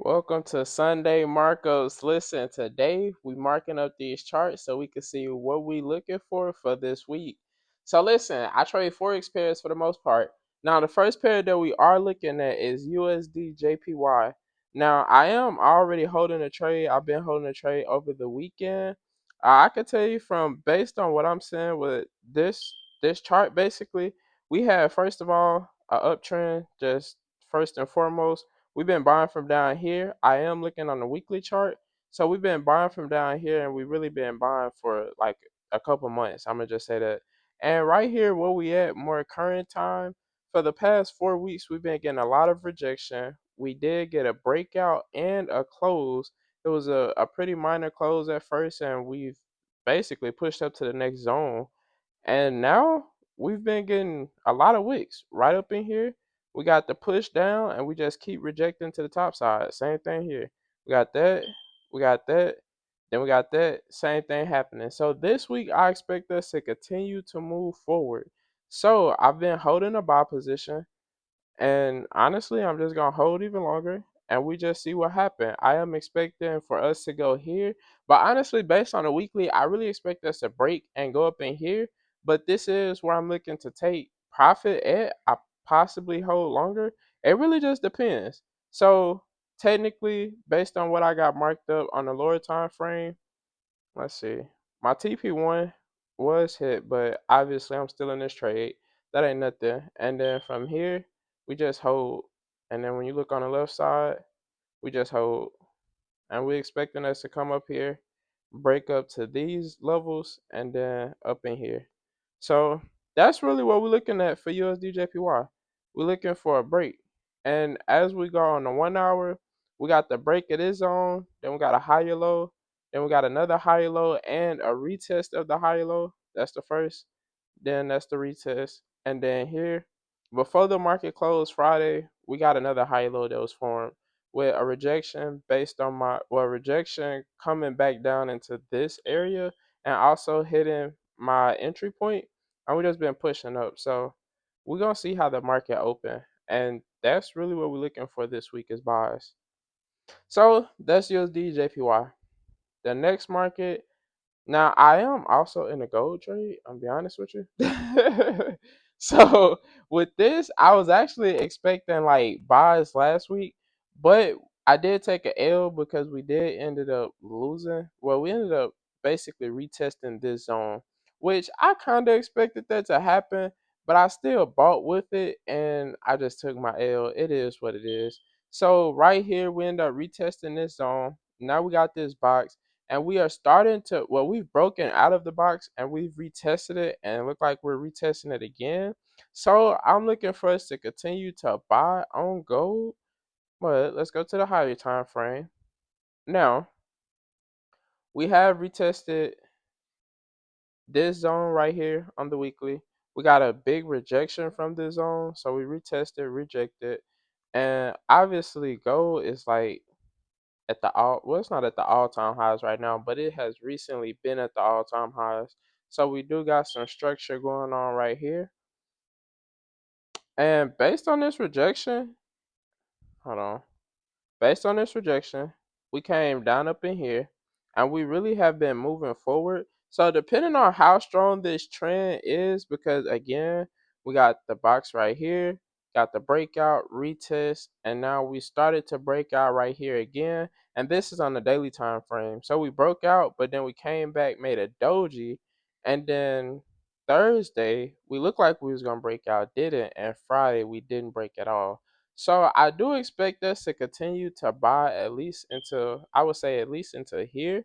Welcome to Sunday Marcos. Listen, today we marking up these charts so we can see what we looking for this week. So listen, I trade Forex pairs for the most part. Now the first pair that we are looking at is USD JPY. Now I am already holding a trade. I've been holding a trade over the weekend. I can tell you from based on what I'm seeing with this chart, basically, we have first of all a uptrend. Just first and foremost, we've been buying from down here. I am looking on the weekly chart. So we've been buying from down here and we've really been buying for like a couple months. I'm gonna just say that. And right here where we at more current time, for the past 4 weeks we've been getting a lot of rejection. We did get a breakout and a close. It was a pretty minor close at first and we've basically pushed up to the next zone. And now we've been getting a lot of wicks right up in here. We got the push down and we just keep rejecting to the top side. Same thing here. We got that, we got that, then we got that. Same thing happening. So this week I expect us to continue to move forward. So I've been holding a buy position. And honestly, I'm just gonna hold even longer and we just see what happens. I am expecting for us to go here, but honestly, based on the weekly, I really expect us to break and go up in here. But this is where I'm looking to take profit at. I possibly hold longer. It really just depends. So technically, based on what I got marked up on the lower time frame, let's see. My TP1 was hit, but obviously I'm still in this trade. That ain't nothing. And then from here, we just hold. And then when you look on the left side, we just hold. And we expecting us to come up here, break up to these levels, and then up in here. So that's really what we're looking at for USD JPY. We're looking for a break. And as we go on the 1 hour, we got the break of this zone, then we got a higher low, then we got another higher low and a retest of the higher low. That's the first. Then that's the retest. And then here, before the market closed Friday, we got another high low that was formed with a rejection based on rejection coming back down into this area and also hitting my entry point. And we just been pushing up. So we're gonna see how the market open. And that's really what we're looking for this week is buys. So that's USD JPY. The next market now I am also in a gold trade. I'll be honest with you. So with this, I was actually expecting like buys last week, but I did take a L because we did ended up losing. Well, we ended up basically retesting this zone, which I kind of expected that to happen, but I still bought with it and I just took my L. It is what it is. So right here, we end up retesting this zone. Now we got this box and we are starting to we've broken out of the box and we've retested it and it look like we're retesting it again. So I'm looking for us to continue to buy on gold, but let's go to the higher time frame. Now we have retested this zone right here on the weekly. We got a big rejection from this zone, so we retested, rejected, and obviously gold is like at the all well, it's not at the all time highs right now, but it has recently been at the all time highs. So we do got some structure going on right here. And based on this rejection, hold on. Based on this rejection, we came down up in here and we really have been moving forward. So depending on how strong this trend is, because again, we got the box right here, got the breakout, retest, and now we started to break out right here again. And this is on the daily time frame. So we broke out, but then we came back, made a doji, and then Thursday, we looked like we was gonna break out, didn't, and Friday we didn't break at all. So I do expect us to continue to buy at least into I would say at least into here,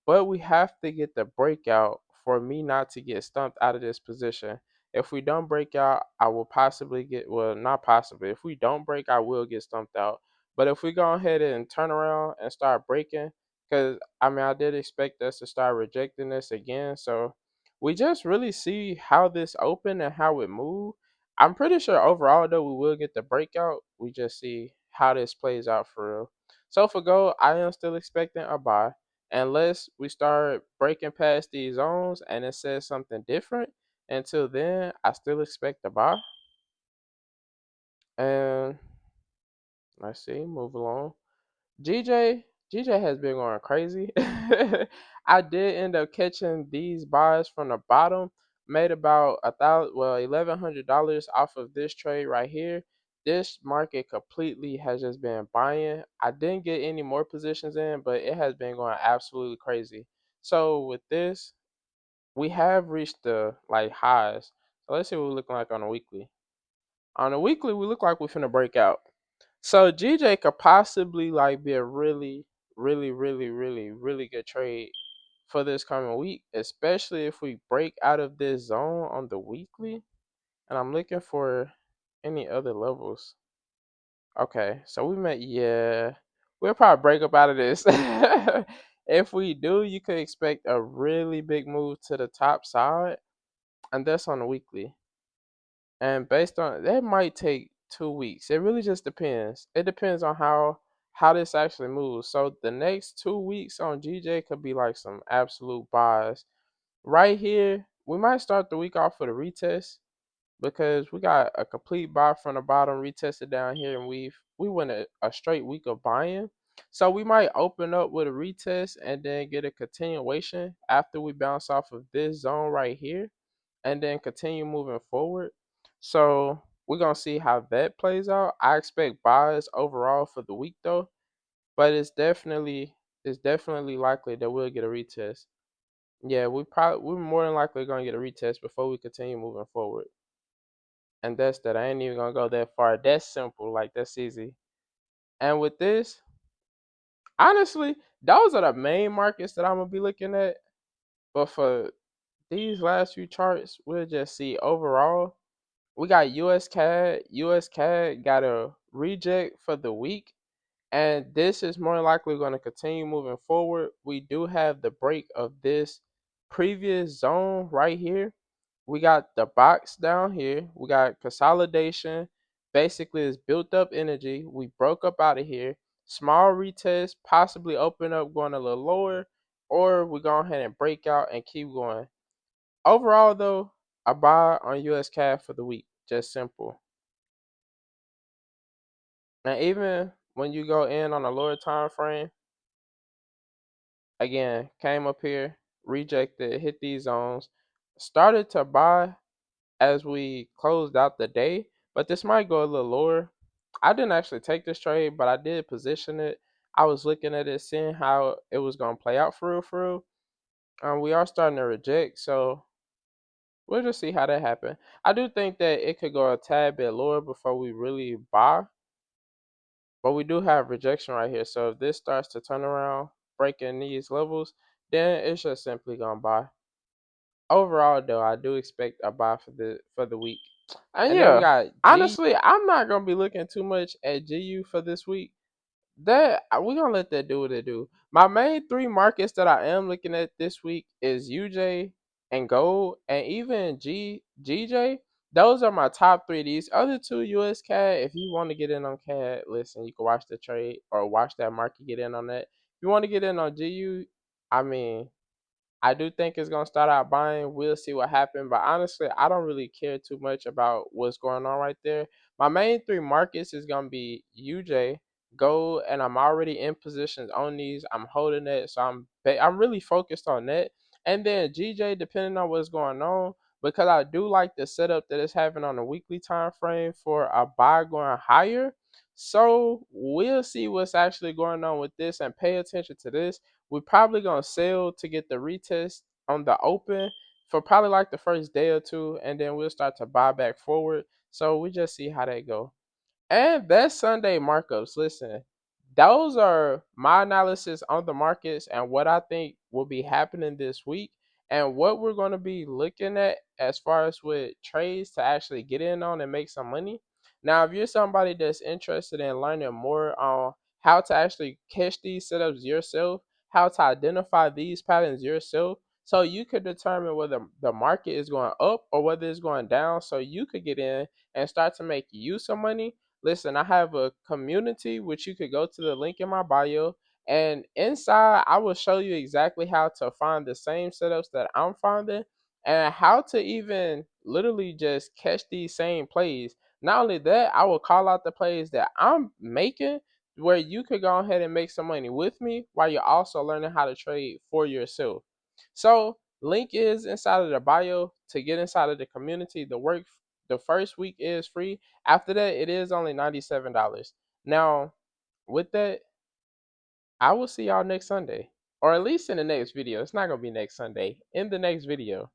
but we have to get the breakout for me not to get stumped out of this position. If we don't break out, I will possibly get well, not possibly. If we don't break, I will get stumped out. But if we go ahead and turn around and start breaking, because I mean I did expect us to start rejecting this again. So we just really see how this open and how it move. I'm pretty sure overall though we will get the breakout. We just see how this plays out for real. So for gold, I am still expecting a buy unless we start breaking past these zones and it says something different. Until then, I still expect to buy. And let's see, move along. GJ has been going crazy. I did end up catching these buys from the bottom, made about $1,100 off of this trade right here. This market completely has just been buying. I didn't get any more positions in, but it has been going absolutely crazy. So with this, we have reached the like highs. So let's see what we're looking like on a weekly. On a weekly, we look like we're finna break out. So GJ could possibly like be a really good trade for this coming week, especially if we break out of this zone on the weekly. And I'm looking for any other levels. Okay, so we met. Yeah, we'll probably break up out of this. If we do, you could expect a really big move to the top side, and that's on the weekly. And based on that, might take 2 weeks. It really just depends. It depends on how this actually moves. So the next 2 weeks on GJ could be like some absolute buys. Right here, we might start the week off with a retest because we got a complete buy from the bottom, retested down here, and we went a straight week of buying. So we might open up with a retest and then get a continuation after we bounce off of this zone right here and then continue moving forward. So we're gonna see how that plays out. I expect buys overall for the week though, but it's definitely likely that we'll get a retest. Yeah, we're more than likely gonna get a retest before we continue moving forward. And that's that. I ain't even gonna go that far. That's simple, like that's easy. And with this, honestly, those are the main markets that I'm gonna be looking at. But for these last few charts, we'll just see overall. We got US CAD. US CAD got a reject for the week, and this is more likely going to continue moving forward. We do have the break of this previous zone right here. We got the box down here. We got consolidation. Basically, it's built up energy. We broke up out of here. Small retest, possibly open up going a little lower, or we go ahead and break out and keep going. Overall, though, I buy on US CAD for the week. Just simple. And even when you go in on a lower time frame, again, came up here, rejected, hit these zones, started to buy as we closed out the day, but this might go a little lower. I didn't actually take this trade, but I did position it. I was looking at it, seeing how it was gonna play out for real, for real. We are starting to reject, so we'll just see how that happens. I do think that it could go a tad bit lower before we really buy. But we do have rejection right here. So if this starts to turn around, breaking these levels, then it's just simply gonna buy. Overall though, I do expect a buy for the week. And then we Yeah, got G. honestly, I'm not gonna be looking too much at GU for this week. That we gonna let that do what it do. My main three markets that I am looking at this week is UJ and gold, and even GJ. Those are my top three. These other two, US CAD. If you want to get in on CAD, listen, you can watch the trade or watch that market get in on that. If you want to get in on GU, I mean, I do think it's gonna start out buying. We'll see what happens. But honestly, I don't really care too much about what's going on right there. My main three markets is gonna be UJ, gold, and I'm already in positions on these. I'm holding it, so I'm really focused on that. And then GJ, depending on what's going on, because I do like the setup that it's having on a weekly time frame for a buy going higher. So we'll see what's actually going on with this and pay attention to this. We're probably gonna sell to get the retest on the open for probably like the first day or two, and then we'll start to buy back forward. So we just see how that go. And best Sunday markups. Listen, those are my analysis on the markets and what I think will be happening this week and what we're going to be looking at as far as with trades to actually get in on and make some money. Now, if you're somebody that's interested in learning more on how to actually catch these setups yourself, how to identify these patterns yourself, so you could determine whether the market is going up or whether it's going down, so you could get in and start to make you some money. Listen, I have a community which you could go to the link in my bio, and inside I will show you exactly how to find the same setups that I'm finding and how to even literally just catch these same plays. Not only that, I will call out the plays that I'm making where you could go ahead and make some money with me while you're also learning how to trade for yourself. So, link is inside of the bio to get inside of the community. The first week is free. After that, it is only $97. Now, with that, I will see y'all next Sunday. Or at least in the next video. It's not gonna be next Sunday. In the next video.